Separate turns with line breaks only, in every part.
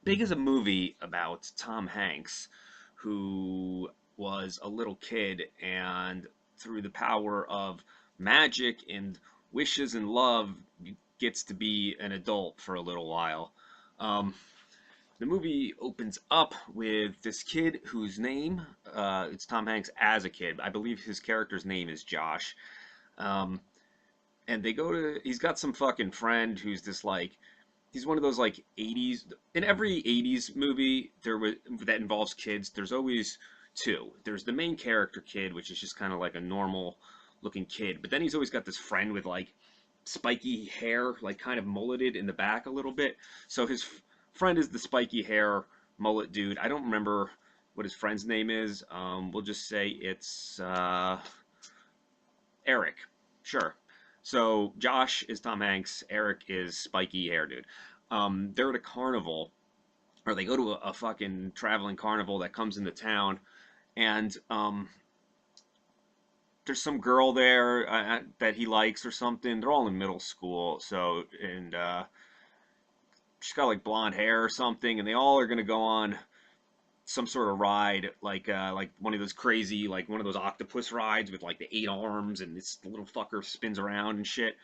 Big is a movie about Tom Hanks, who was a little kid and through the power of magic and wishes and love gets to be an adult for a little while. Um, the movie opens up with this kid whose name, it's Tom Hanks as a kid. I believe his character's name is Josh. Um, and they go to, he's got some fucking friend who's this like, he's one of those like 80s, in every 80s movie there was that involves kids, there's always two. There's the main character kid, which is just kind of like a normal looking kid, but then he's always got this friend with like spiky hair, like kind of mulleted in the back a little bit. So his friend is the spiky hair mullet dude. I don't remember what his friend's name is. We'll just say it's Eric. Sure. So Josh is Tom Hanks. Eric is spiky hair dude. They're at a carnival, or they go to a fucking traveling carnival that comes into town, and there's some girl there that he likes or something. They're all in middle school, so and she's got like blonde hair or something, and they all are gonna go on some sort of ride, like one of those crazy, like one of those octopus rides with like the 8 arms, and this little fucker spins around and shit.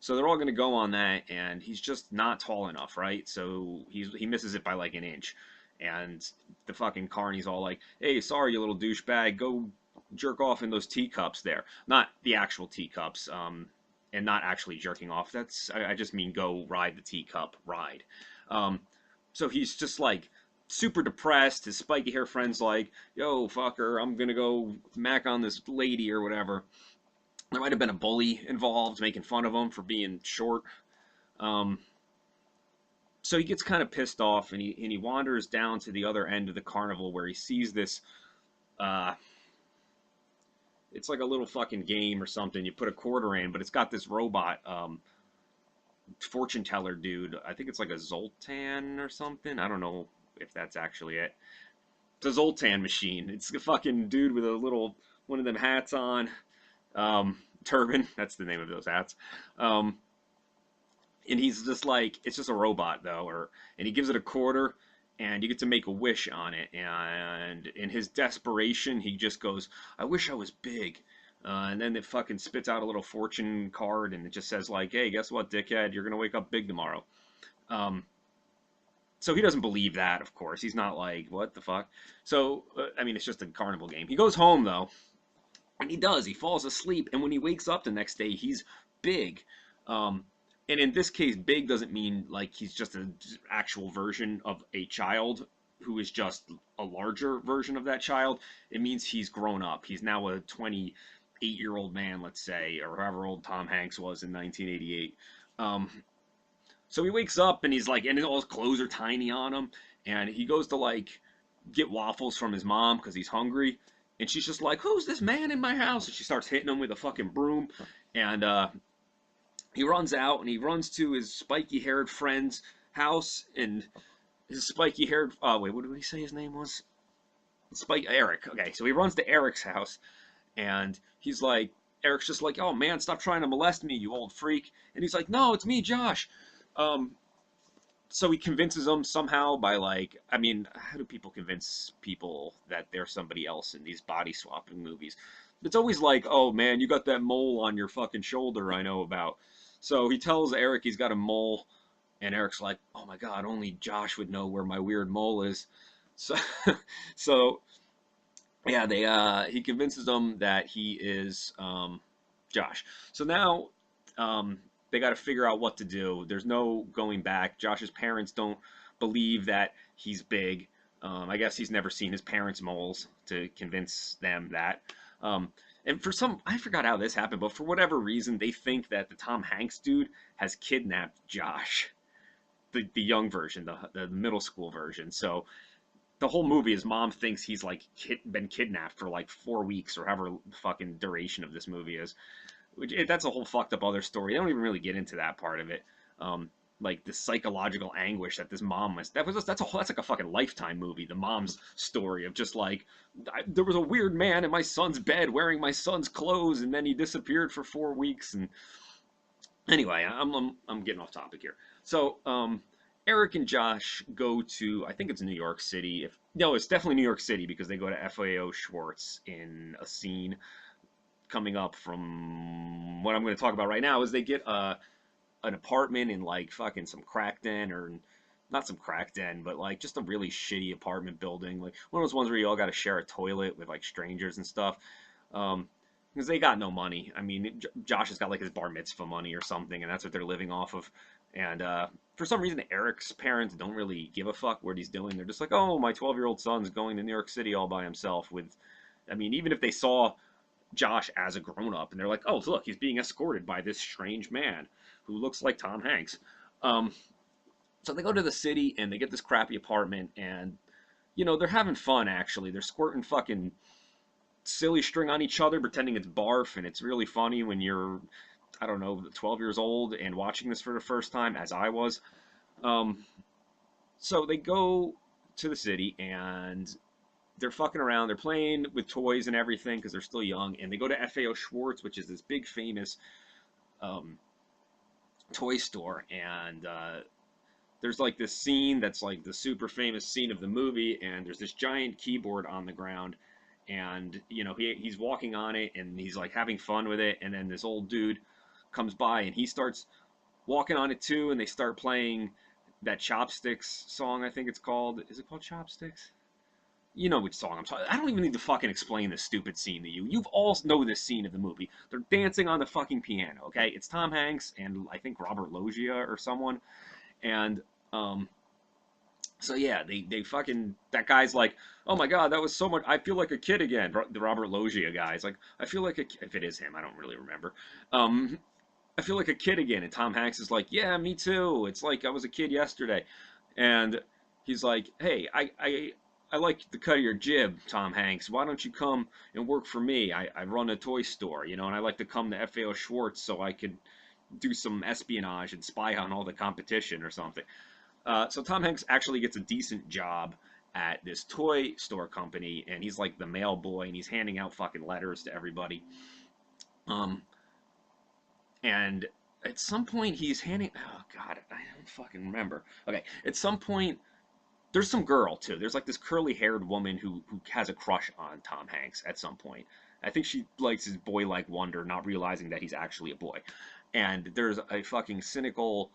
So they're all gonna go on that, and he's just not tall enough, right? So he misses it by like an inch, and the fucking carney's all like, "Hey, sorry, you little douchebag, go jerk off in those teacups there." Not the actual teacups, and not actually jerking off. I just mean go ride the teacup ride. Um, so he's just like super depressed. His spiky hair friend's like, "Yo, fucker, I'm gonna go mac on this lady or whatever." There might have been a bully involved making fun of him for being short. Um, so he gets kind of pissed off, and he wanders down to the other end of the carnival where he sees this. Uh, it's like a little fucking game or something. You put a quarter in, but it's got this robot fortune teller dude. I think it's like a Zoltan or something. I don't know if that's actually it. It's a Zoltan machine. It's a fucking dude with a little one of them hats on. Turban. That's the name of those hats. Um, and he's just like, it's just a robot though, and he gives it a quarter, and you get to make a wish on it. And in his desperation, he just goes, "I wish I was big." And then it fucking spits out a little fortune card, and it just says like, "Hey, guess what, dickhead? You're gonna wake up big tomorrow." Um, so he doesn't believe that, of course. He's not like, "What the fuck?" So I mean, it's just a carnival game. He goes home though, and he does. He falls asleep, and when he wakes up the next day, he's big. Um, and in this case, big doesn't mean like he's just an actual version of a child who is just a larger version of that child. It means he's grown up. He's now a 28-year-old man, let's say, or however old Tom Hanks was in 1988. Um, so he wakes up and he's like, and all his clothes are tiny on him, and he goes to like get waffles from his mom because he's hungry, and she's just like, "Who's this man in my house?" And she starts hitting him with a fucking broom, and he runs out and he runs to his spiky-haired friend's house, and his spiky-haired wait, what did he say his name was? Spike Eric. Okay, so he runs to Eric's house, and he's like, Eric's just like, "Oh man, stop trying to molest me, you old freak." And he's like, "No, it's me, Josh." Um, so he convinces them somehow by like, I mean, how do people convince people that they're somebody else in these body swapping movies? It's always like, "Oh man, you got that mole on your fucking shoulder I know about." So he tells Eric he's got a mole, and Eric's like, "Oh my god, only Josh would know where my weird mole is." So, so yeah, he convinces them that he is Josh. So now they got to figure out what to do. There's no going back. Josh's parents don't believe that he's big. I guess he's never seen his parents' moles to convince them that. Um, and for some, I forgot how this happened, but for whatever reason, they think that the Tom Hanks dude has kidnapped Josh, the young version, the middle school version. So the whole movie, his mom thinks he's like been kidnapped for like 4 weeks or however fucking duration of this movie is. That's a whole fucked up other story. They don't even really get into that part of it. Like the psychological anguish that this mom was. That's like a fucking Lifetime movie. The mom's story of just like, there was a weird man in my son's bed wearing my son's clothes, and then he disappeared for 4 weeks. And anyway, I'm getting off topic here. So Eric and Josh go to, I think it's New York City. If no, it's definitely New York City because they go to FAO Schwartz in a scene coming up from what I'm going to talk about right now. Is they get an apartment in like fucking some crack den, or not some crack den, but like just a really shitty apartment building, like one of those ones where you all got to share a toilet with like strangers and stuff. Um, because they got no money. I mean, Josh has got like his bar mitzvah money or something, and that's what they're living off of. And for some reason, Eric's parents don't really give a fuck what he's doing. They're just like, oh, my 12-year-old son's going to New York City all by himself. With, I mean, even if they saw Josh as a grown up, and they're like, "Oh, look, he's being escorted by this strange man who looks like Tom Hanks." Um, so they go to the city and they get this crappy apartment, and they're having fun. Actually, they're squirting fucking silly string on each other, pretending it's barf, and it's really funny when you're, I don't know, 12 years old and watching this for the first time, as I was. Um, so they go to the city and they're fucking around. They're playing with toys and everything because they're still young. And they go to FAO Schwartz, which is this big famous um, toy store. And there's like this scene that's like the super famous scene of the movie. And there's this giant keyboard on the ground. And he's walking on it and he's like having fun with it. And then this old dude comes by and he starts walking on it too. And they start playing that Chopsticks song. I think it's called. Is it called Chopsticks? You know which song I'm talking. I don't even need to fucking explain this stupid scene to you. You've all know this scene of the movie. They're dancing on the fucking piano. Okay, it's Tom Hanks and I think Robert Loggia or someone. And so yeah, they fucking, that guy's like, oh my god, that was so much. I feel like a kid again. The Robert Loggia guy is like, I feel like if it is him, I don't really remember. Um, I feel like a kid again. And Tom Hanks is like, yeah, me too. It's like I was a kid yesterday. And he's like, hey, I like the cut of your jib, Tom Hanks. Why don't you come and work for me? I run a toy store, and I like to come to FAO Schwartz so I could do some espionage and spy on all the competition or something. So Tom Hanks actually gets a decent job at this toy store company, and he's like the mail boy, and he's handing out fucking letters to everybody. Um, and at some point he's handing, oh god, I don't fucking remember. Okay, at some point there's some girl too. There's like this curly haired woman who has a crush on Tom Hanks at some point. I think she likes his boy like wonder, not realizing that he's actually a boy. And there's a fucking cynical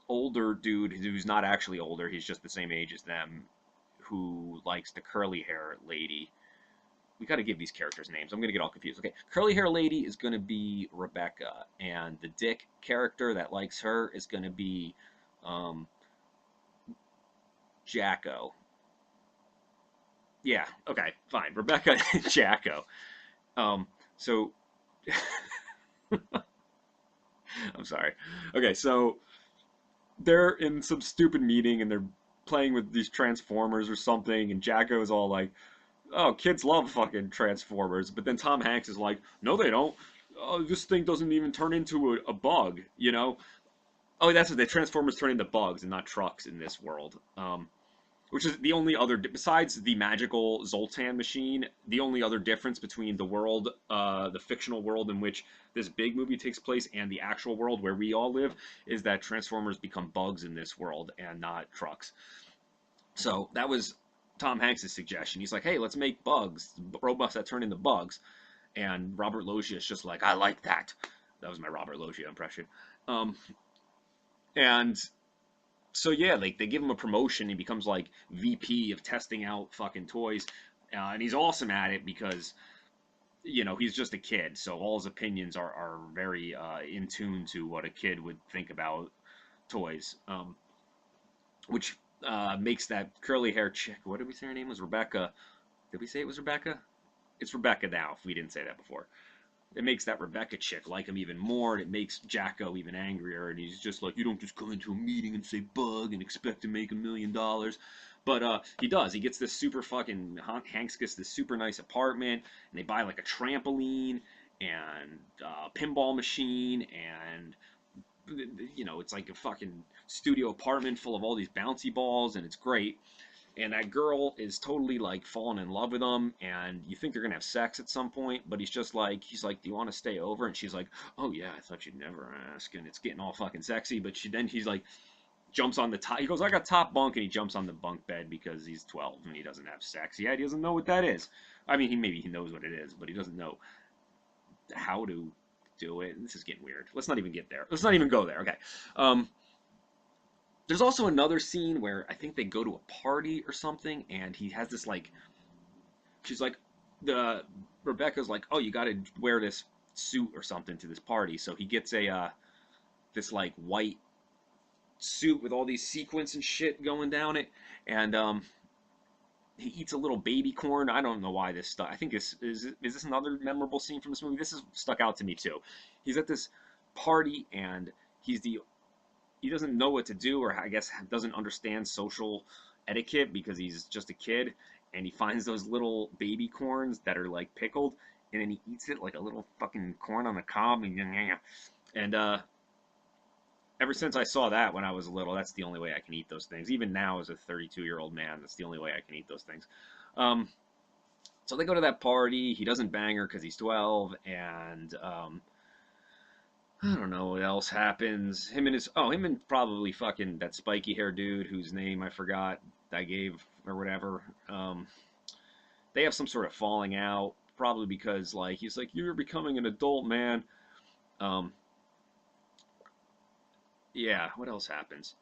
older dude who's not actually older, he's just the same age as them, who likes the curly hair lady. We got to give these characters names. I'm going to get all confused. Okay, curly hair lady is going to be Rebecca, and the dick character that likes her is going to be um, Jacko. Yeah, okay, fine. Rebecca and Jacko. So I'm sorry. Okay, so they're in some stupid meeting and they're playing with these Transformers or something, and Jacko is all like, "Oh, kids love fucking Transformers," but then Tom Hanks is like, "No, they don't. Oh, this thing doesn't even turn into a bug, you know." Oh, that's what the Transformers turn into bugs and not trucks in this world. Which is the only other, besides the magical Zoltan machine, the only other difference between the world, the fictional world in which this big movie takes place and the actual world where we all live, is that Transformers become bugs in this world and not trucks. So that was Tom Hanks' suggestion. He's like, hey, let's make bugs, robots that turn into bugs. And Robert Loggia is just like, I like that. That was my Robert Loggia impression. Um, and so yeah, like they give him a promotion. He becomes like VP of testing out fucking toys, and he's awesome at it because he's just a kid, so all his opinions are very in tune to what a kid would think about toys, which makes that curly hair chick. What did we say her name was? Rebecca. Did we say it was Rebecca? It's Rebecca now. If we didn't say that before. It makes that Rebecca chick like him even more, and it makes Jacko even angrier, and he's just like, you don't just come into a meeting and say bug and expect to make $1 million. But he does. He gets this super fucking, Hanks gets this super nice apartment, and they buy like a trampoline, and a pinball machine, and it's like a fucking studio apartment full of all these bouncy balls, and it's great. And that girl is totally like falling in love with him, and you think they're gonna have sex at some point, but he's like, do you want to stay over? And she's like, oh yeah, I thought you'd never ask. And it's getting all fucking sexy, but he's like, jumps on the top. He goes, I got top bunk, and he jumps on the bunk bed because he's 12 and he doesn't have sex yet. He doesn't know what that is. I mean, maybe he knows what it is, but he doesn't know how to do it. This is getting weird. Let's not even get there. Let's not even go there. Okay. Um, there's also another scene where I think they go to a party or something, and he has this like, she's like, the Rebecca's like, oh, you got to wear this suit or something to this party. So he gets a this like white suit with all these sequins and shit going down it, and he eats a little baby corn. I don't know why this stuck. I think this is this another memorable scene from this movie. This is stuck out to me too. He's at this party and he doesn't know what to do, or I guess doesn't understand social etiquette because he's just a kid, and he finds those little baby corns that are like pickled, and then he eats it like a little fucking corn on the cob, and ever since I saw that when I was little, that's the only way I can eat those things. Even now, as a 32-year-old man, that's the only way I can eat those things. Um, so they go to that party. He doesn't bang her because he's 12, and I don't know what else happens. Him and probably fucking that spiky hair dude whose name I forgot I gave or whatever. They have some sort of falling out, probably because like he's like, you're becoming an adult man. Um, yeah, what else happens?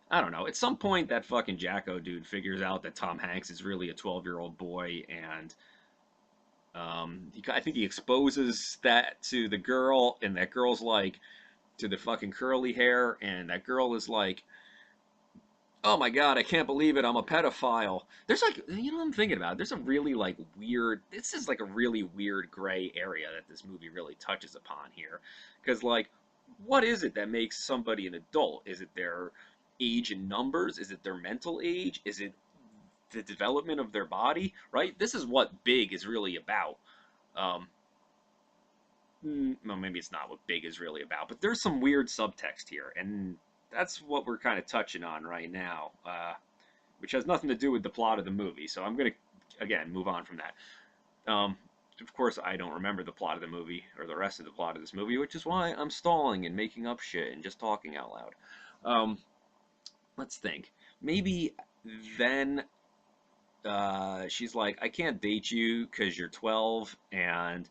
I don't know. At some point, that fucking Jacko dude figures out that Tom Hanks is really a 12-year-old boy, and I think he exposes that to the girl, and that girl's like, to the fucking curly hair, and that girl is like, oh my god, I can't believe it, I'm a pedophile. There's like, you know what I'm thinking about? There's a really like weird, this is like a really weird gray area that this movie really touches upon here. Because like, what is it that makes somebody an adult? Is it their age in numbers? Is it their mental age? Is it the development of their body? Right? This is what Big is really about. Um, well, maybe it's not what Big is really about, but there's some weird subtext here, and that's what we're kind of touching on right now, which has nothing to do with the plot of the movie. So I'm gonna again move on from that. Um, of course, I don't remember the plot of the movie or the rest of the plot of this movie, which is why I'm stalling and making up shit and just talking out loud. Um, let's think. Maybe then she's like, I can't date you because you're 12 and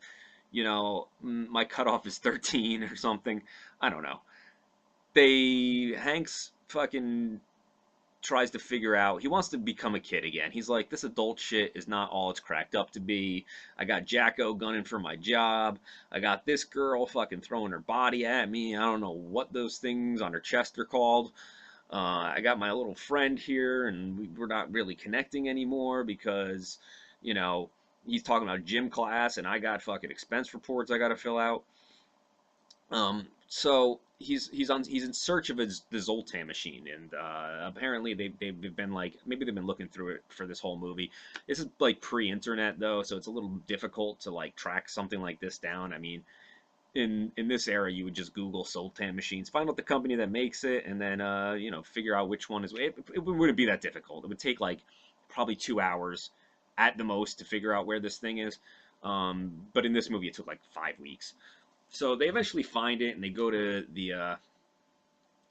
my cutoff is 13 or something. I don't know. Hanks fucking tries to figure out, he wants to become a kid again. He's like, this adult shit is not all it's cracked up to be. I got Jacko gunning for my job. I got this girl fucking throwing her body at me. I don't know what those things on her chest are called. I got my little friend here, and we're not really connecting anymore because, you know, he's talking about gym class, and I got fucking expense reports I got to fill out. So he's in search of the Zoltan machine, and apparently they've been like, maybe they've been looking through it for this whole movie. This is like pre-internet though, so it's a little difficult to like track something like this down. I mean, in this era, you would just Google Sultan machines, find out the company that makes it, and then figure out which one is. It wouldn't be that difficult. It would take like probably 2 hours at the most to figure out where this thing is. But in this movie, it took like 5 weeks. So they eventually find it, and they go to the.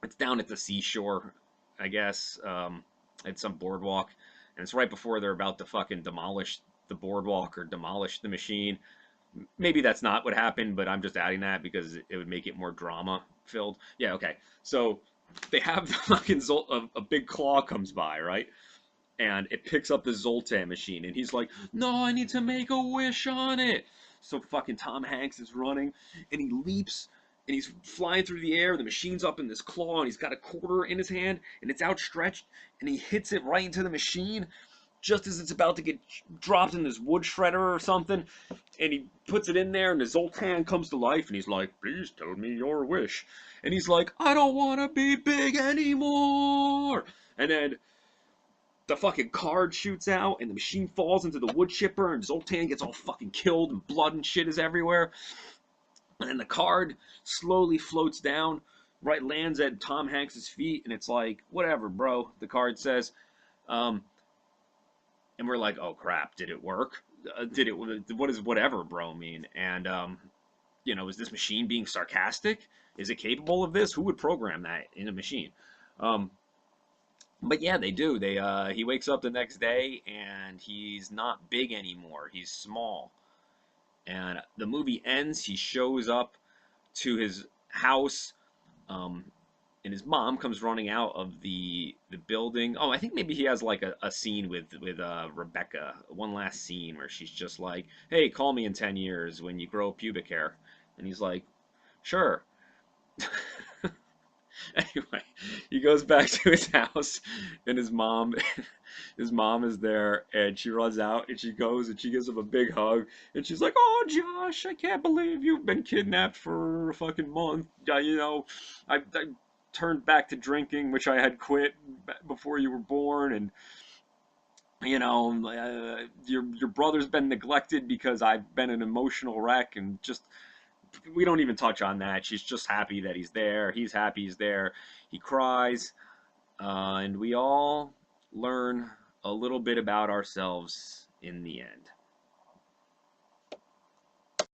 It's down at the seashore, I guess. It's some boardwalk, and it's right before they're about to fucking demolish the boardwalk or demolish the machine. Maybe that's not what happened, but I'm just adding that because it would make it more drama filled. Yeah, okay. So they have the fucking a big claw comes by, right? And it picks up the Zoltan machine, and he's like, "No, I need to make a wish on it." So fucking Tom Hanks is running, and he leaps, and he's flying through the air. The machine's up in this claw, and he's got a quarter in his hand, and it's outstretched, and he hits it right into the machine, just as it's about to get dropped in this wood shredder or something, and he puts it in there, and the Zoltan comes to life, and he's like, please tell me your wish. And he's like, I don't want to be big anymore. And then the fucking card shoots out, and the machine falls into the wood chipper, and Zoltan gets all fucking killed, and blood and shit is everywhere. And then the card slowly floats down, right, lands at Tom Hanks's feet, and it's like, whatever, bro, the card says. And we're like, oh crap, did it work? What does whatever, bro, mean? And, is this machine being sarcastic? Is it capable of this? Who would program that in a machine? But yeah, they do. He wakes up the next day and he's not big anymore. He's small. And the movie ends. He shows up to his house, um, and his mom comes running out of the building. Oh, I think maybe he has like a scene with Rebecca, one last scene where she's just like, "Hey, call me in 10 years when you grow pubic hair," and he's like, "Sure." Anyway, he goes back to his house, and his mom is there, and she runs out, and she goes, and she gives him a big hug, and she's like, "Oh, Josh, I can't believe you've been kidnapped for a fucking month. I turned back to drinking, which I had quit before you were born, and your brother's been neglected because I've been an emotional wreck, and just we don't even touch on that. She's just happy that he's there. He's happy he's there. He cries, and we all learn a little bit about ourselves in the end.